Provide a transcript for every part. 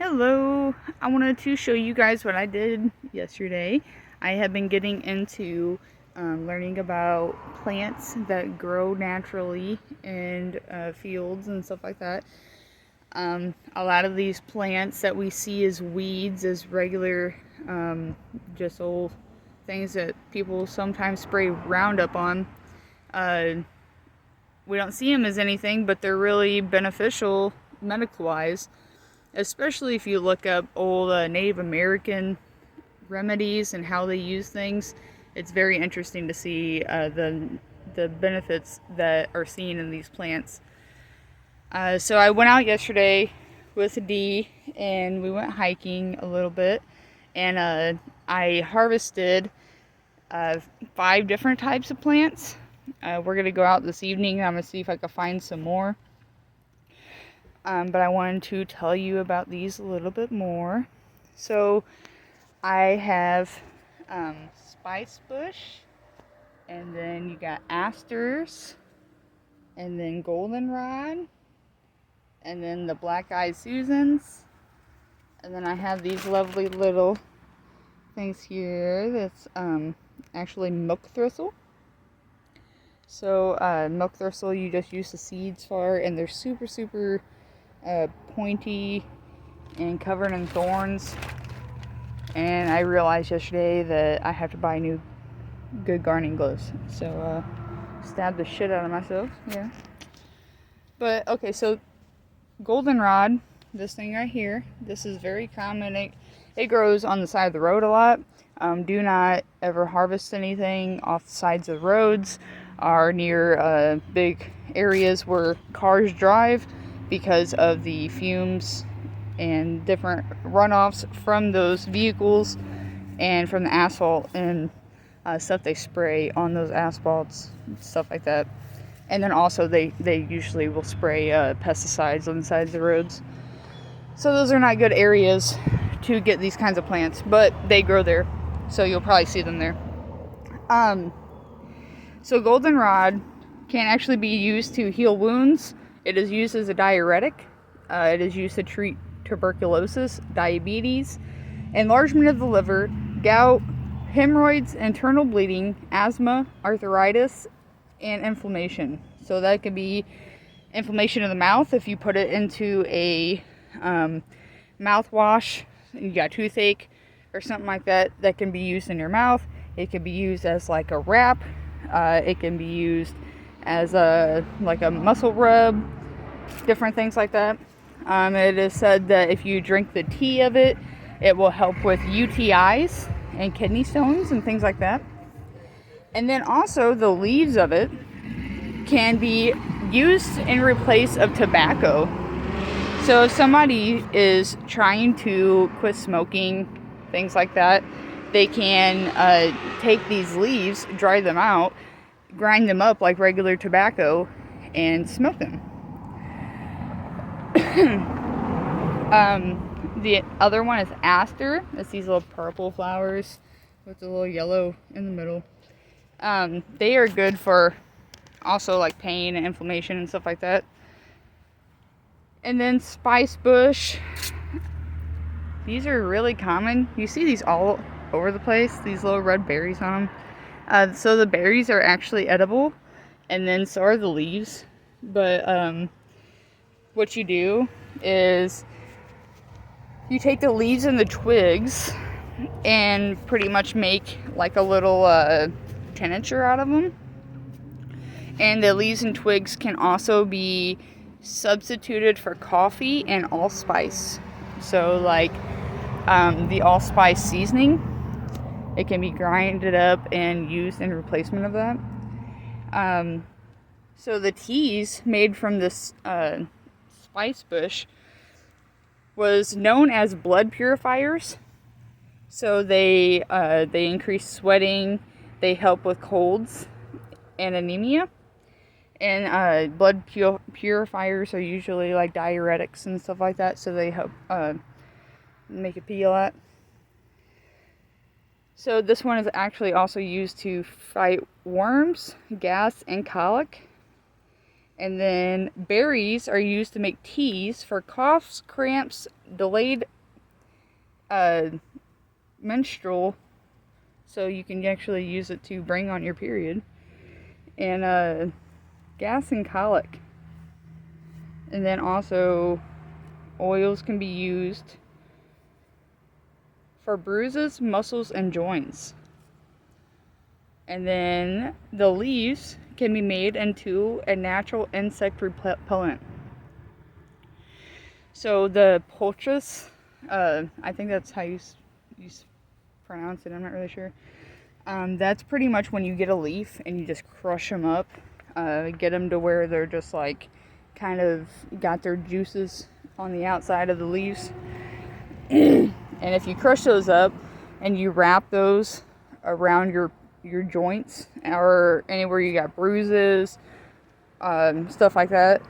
Hello, I wanted to show you guys what I did yesterday. I have been getting into learning about plants that grow naturally in fields and stuff like that. A lot of these plants that we see as weeds, as regular just old things that people sometimes spray Roundup on, uh, we don't see them as anything, but they're really beneficial medical-wise. Especially if you look up old Native American remedies and how they use things. It's very interesting to see the benefits that are seen in these plants. So I went out yesterday with Dee and we went hiking a little bit, and I harvested 5 different types of plants. We're gonna go out this evening. I'm gonna see if I can find some more. But I wanted to tell you about these a little bit more. So I have spice bush, and then you got asters, and then goldenrod, and then the black-eyed Susans, and then I have these lovely little things here that's actually milk thistle. So milk thistle you just use the seeds for, and they're super pointy and covered in thorns. And I realized yesterday that I have to buy new good gardening gloves. So stabbed the shit out of myself. Yeah. But okay, so goldenrod, this thing right here, this is very common. It grows on the side of the road a lot. Do not ever harvest anything off the sides of the roads or near big areas where cars drive, because of the fumes and different runoffs from those vehicles and from the asphalt and stuff they spray on those asphalts, stuff like that. And then also they usually will spray pesticides on the sides of the roads. So those are not good areas to get these kinds of plants, but they grow there, so you'll probably see them there. So goldenrod can actually be used to heal wounds. It is used as a diuretic. It is used to treat tuberculosis, diabetes, enlargement of the liver, gout, hemorrhoids, internal bleeding, asthma, arthritis, and inflammation. So that could be inflammation of the mouth if you put it into a mouthwash and you got toothache or something like that. That can be used in your mouth. It can be used as like a wrap. It can be used as a muscle rub, different things like that. It is said that if you drink the tea of it, it will help with UTIs and kidney stones and things like that. And then also the leaves of it can be used in replace of tobacco. So if somebody is trying to quit smoking, things like that, they can take these leaves, dry them out, grind them up like regular tobacco, and smoke them. The other one is Aster. It's these little purple flowers with a little yellow in the middle. They are good for also like pain and inflammation and stuff like that. And then spice bush. These are really common. You see these all over the place, these little red berries on them. So the berries are actually edible, and then so are the leaves. But what you do is you take the leaves and the twigs and pretty much make like a little tincture out of them. And the leaves and twigs can also be substituted for coffee and allspice. So like the allspice seasoning, it can be grinded up and used in replacement of that. So the teas made from this spice bush was known as blood purifiers. So they increase sweating, they help with colds and anemia. And blood purifiers are usually like diuretics and stuff like that, so they help make it pee a lot. So this one is actually also used to fight worms, gas, and colic. And then berries are used to make teas for coughs, cramps, delayed menstrual, so you can actually use it to bring on your period, and gas and colic. And then also oils can be used for bruises, muscles, and joints. And then the leaves can be made into a natural insect repellent. So the poultice, I think that's how you pronounce it, I'm not really sure. That's pretty much when you get a leaf and you just crush them up, get them to where they're just like kind of got their juices on the outside of the leaves. And if you crush those up and you wrap those around your joints or anywhere you got bruises, stuff like that,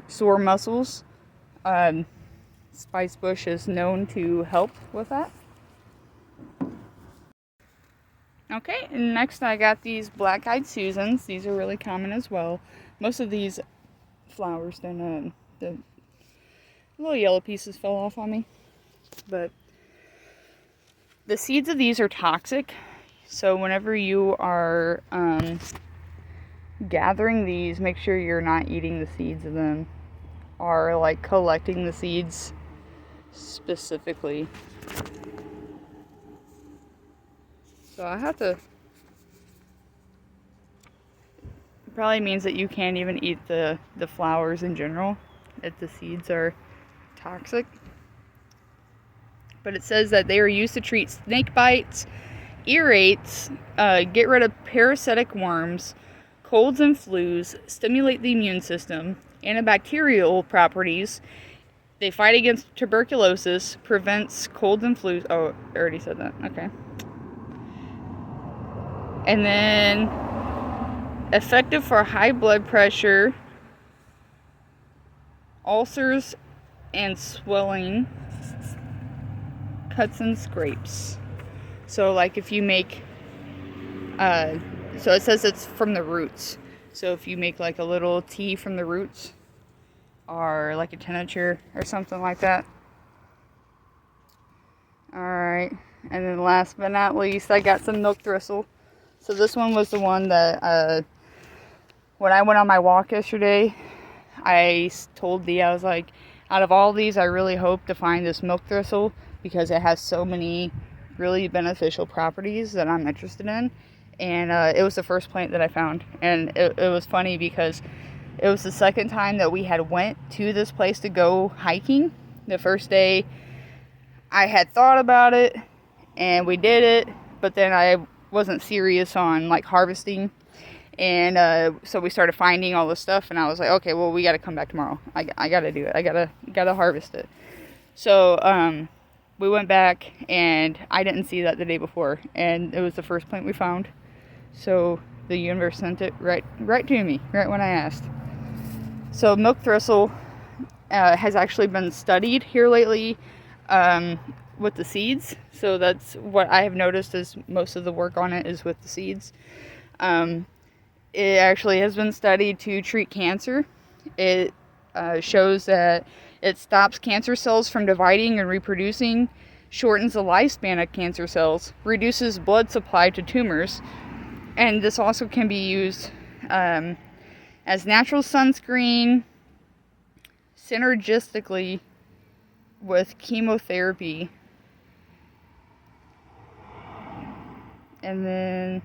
sore muscles, spice bush is known to help with that. Okay, and next I got these black-eyed Susans. These are really common as well. Most of these flowers, then the little yellow pieces fell off on me. But the seeds of these are toxic. So whenever you are gathering these, make sure you're not eating the seeds of them or like collecting the seeds specifically. So I have to, it probably means that you can't even eat the flowers in general, if the seeds are toxic. But it says that they are used to treat snake bites, earaches, get rid of parasitic worms, colds and flus, stimulate the immune system, antibacterial properties. They fight against tuberculosis, prevents colds and flus. Oh, I already said that. Okay. And then effective for high blood pressure, ulcers and swelling, cuts and scrapes. So like if you make, so it says it's from the roots. So if you make like a little tea from the roots or like a tincture or something like that. Alright, and then last but not least, I got some milk thistle. So this one was the one that, when I went on my walk yesterday, I told Dee, I was like, out of all these, I really hope to find this milk thistle because it has so many really beneficial properties that I'm interested in. And it was the first plant that I found. And it was funny because it was the second time that we had went to this place to go hiking. The first day, I had thought about it, and we did it, but then I wasn't serious on like harvesting. And so we started finding all this stuff, and I was like, okay, well, we got to come back tomorrow. I got to do it. I gotta harvest it. So we went back, and I didn't see that the day before, and it was the first plant we found. So the universe sent it right to me, right when I asked. So milk thistle has actually been studied here lately with the seeds. So that's what I have noticed is most of the work on it is with the seeds. It actually has been studied to treat cancer. It shows that it stops cancer cells from dividing and reproducing, shortens the lifespan of cancer cells, reduces blood supply to tumors, and this also can be used as natural sunscreen, synergistically with chemotherapy. And then,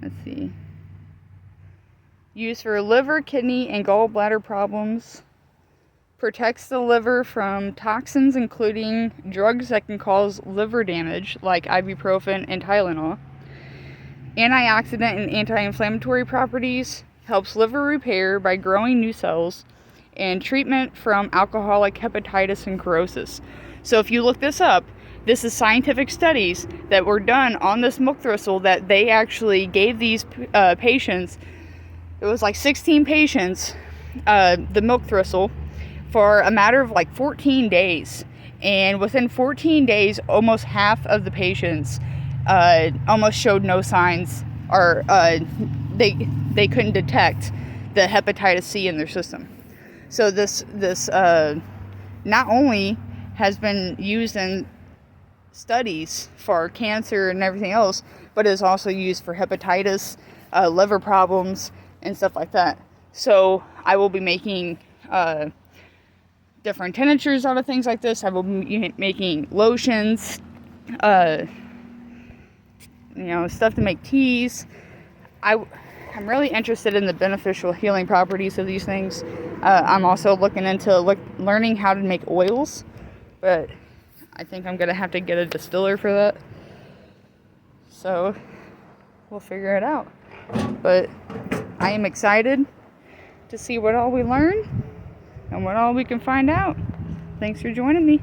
let's see, used for liver, kidney, and gallbladder problems, protects the liver from toxins including drugs that can cause liver damage like ibuprofen and Tylenol. Antioxidant and anti-inflammatory properties, helps liver repair by growing new cells, and treatment from alcoholic hepatitis and cirrhosis. So if you look this up, this is scientific studies that were done on this milk thistle that they actually gave these patients. It was like 16 patients, the milk thistle, for a matter of like 14 days. And within 14 days, almost half of the patients almost showed no signs, or they couldn't detect the hepatitis C in their system. So this not only has been used in studies for cancer and everything else, but is also used for hepatitis, liver problems, and stuff like that. So I will be making different tinctures out of things like this. I will be making lotions, stuff to make teas. I'm really interested in the beneficial healing properties of these things. I'm also looking into learning how to make oils, but I think I'm going to have to get a distiller for that. So we'll figure it out. But I am excited to see what all we learn and what all we can find out. Thanks for joining me.